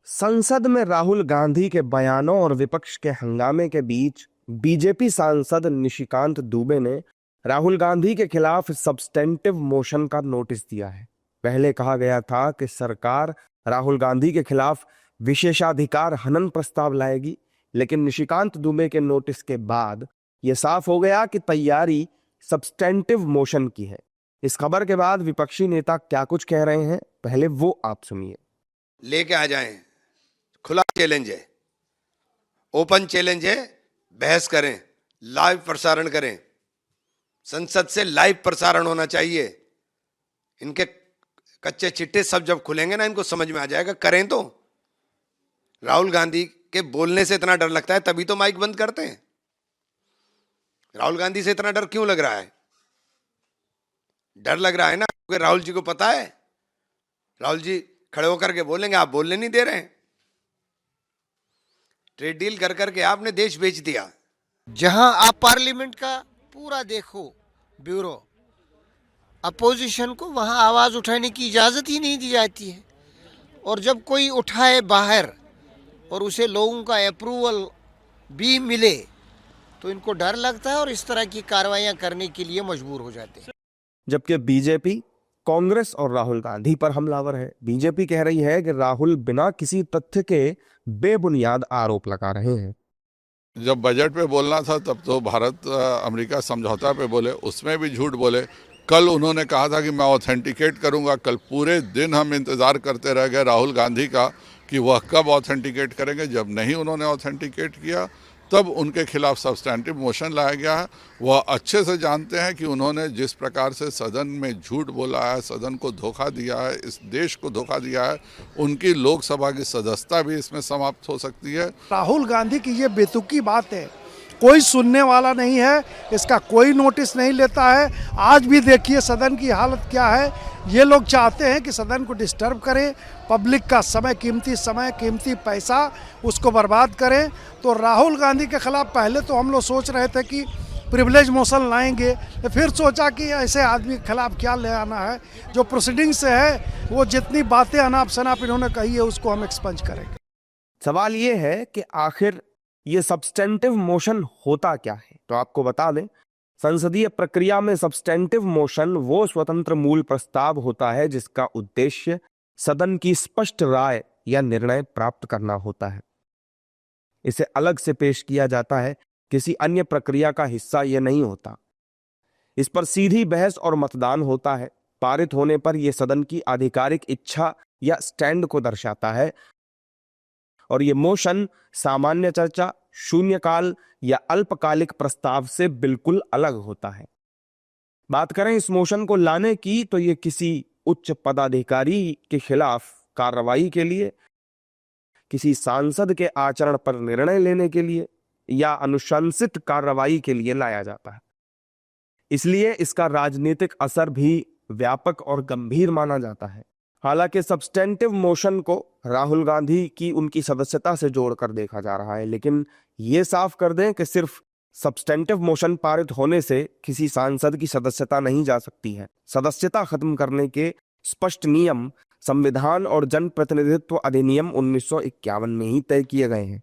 संसद में राहुल गांधी के बयानों और विपक्ष के हंगामे के बीच बीजेपी सांसद निशिकांत दुबे ने राहुल गांधी के खिलाफ सब्सटेंटिव मोशन का नोटिस दिया है। पहले कहा गया था कि सरकार राहुल गांधी के खिलाफ विशेषाधिकार हनन प्रस्ताव लाएगी, लेकिन निशिकांत दुबे के नोटिस के बाद यह साफ हो गया कि तैयारी सब्सटेंटिव मोशन की है। इस खबर के बाद विपक्षी नेता क्या कुछ कह रहे हैं, पहले वो आप सुनिए। लेके आ जाएं, खुला चैलेंज है, ओपन चैलेंज है, बहस करें, लाइव प्रसारण करें, संसद से लाइव प्रसारण होना चाहिए। इनके कच्चे चिट्टे सब जब खुलेंगे ना, इनको समझ में आ जाएगा। करें तो राहुल गांधी के बोलने से इतना डर लगता है, तभी तो माइक बंद करते हैं। राहुल गांधी से इतना डर क्यों लग रहा है? डर लग रहा है ना क्योंकि राहुल जी को पता है, राहुल जी खड़े होकर के बोलेंगे, आप बोलने नहीं दे रहे हैं। ट्रेड डील कर करके आपने देश बेच दिया। जहां आप पार्लियामेंट का पूरा देखो ब्यूरो, अपोजिशन को वहां आवाज उठाने की इजाजत ही नहीं दी जाती है, और जब कोई उठाए बाहर और उसे लोगों का अप्रूवल भी मिले तो इनको डर लगता है और इस तरह की कार्रवाइयां करने के लिए मजबूर हो जाते हैं। जबकि बीजेपी कांग्रेस और राहुल गांधी पर हमलावर है। बीजेपी कह रही है कि राहुल बिना किसी तथ्य के बेबुनियाद आरोप लगा रहे हैं। जब बजट पे बोलना था तब तो भारत अमेरिका समझौता पे बोले, उसमें भी झूठ बोले। कल उन्होंने कहा था कि मैं ऑथेंटिकेट करूंगा। कल पूरे दिन हम इंतज़ार करते रह गए राहुल गांधी का कि वह कब ऑथेंटिकेट करेंगे। जब नहीं उन्होंने ऑथेंटिकेट किया तब उनके खिलाफ सब्सटेंटिव मोशन लाया गया है। वह अच्छे से जानते हैं कि उन्होंने जिस प्रकार से सदन में झूठ बोला है, सदन को धोखा दिया है, इस देश को धोखा दिया है, उनकी लोकसभा की सदस्यता भी इसमें समाप्त हो सकती है। राहुल गांधी की ये बेतुकी बात है, कोई सुनने वाला नहीं है, इसका कोई नोटिस नहीं लेता है। आज भी देखिए सदन की हालत क्या है। ये लोग चाहते हैं कि सदन को डिस्टर्ब करें, पब्लिक का समय, कीमती पैसा उसको बर्बाद करें। तो राहुल गांधी के खिलाफ पहले तो हम लोग सोच रहे थे कि प्रिविलेज मोशन लाएंगे, फिर सोचा कि ऐसे आदमी के खिलाफ क्या ले आना है। जो प्रोसीडिंग से है वो जितनी बातें अनाप शनाप इन्होंने कही है उसको हम एक्सपंज करेंगे। सवाल ये है कि आखिर ये सब्सटेंटिव मोशन होता क्या है। तो आपको बता दें, संसदीय प्रक्रिया में सब्सटेंटिव मोशन वो स्वतंत्र मूल प्रस्ताव होता है जिसका उद्देश्य सदन की स्पष्ट राय या निर्णय प्राप्त करना होता है। इसे अलग से पेश किया जाता है, किसी अन्य प्रक्रिया का हिस्सा यह नहीं होता। इस पर सीधी बहस और मतदान होता है। पारित होने पर यह सदन की आधिकारिक इच्छा या स्टैंड को दर्शाता है, और यह मोशन सामान्य चर्चा, शून्यकाल या अल्पकालिक प्रस्ताव से बिल्कुल अलग होता है। बात करें इस मोशन को लाने की, तो यह किसी उच्च पदाधिकारी के खिलाफ कार्रवाई के लिए, किसी सांसद के आचरण पर निर्णय लेने के लिए या अनुशंसित कार्रवाई के लिए लाया जाता है। इसलिए इसका राजनीतिक असर भी व्यापक और गंभीर माना जाता है। हालांकि सब्सटेंटिव मोशन को राहुल गांधी की उनकी सदस्यता से जोड़कर देखा जा रहा है, लेकिन यह साफ कर दें कि सिर्फ सब्सटेंटिव मोशन पारित होने से किसी सांसद की सदस्यता नहीं जा सकती है। सदस्यता खत्म करने के स्पष्ट नियम संविधान और जनप्रतिनिधित्व अधिनियम 1951 में ही तय किए गए हैं।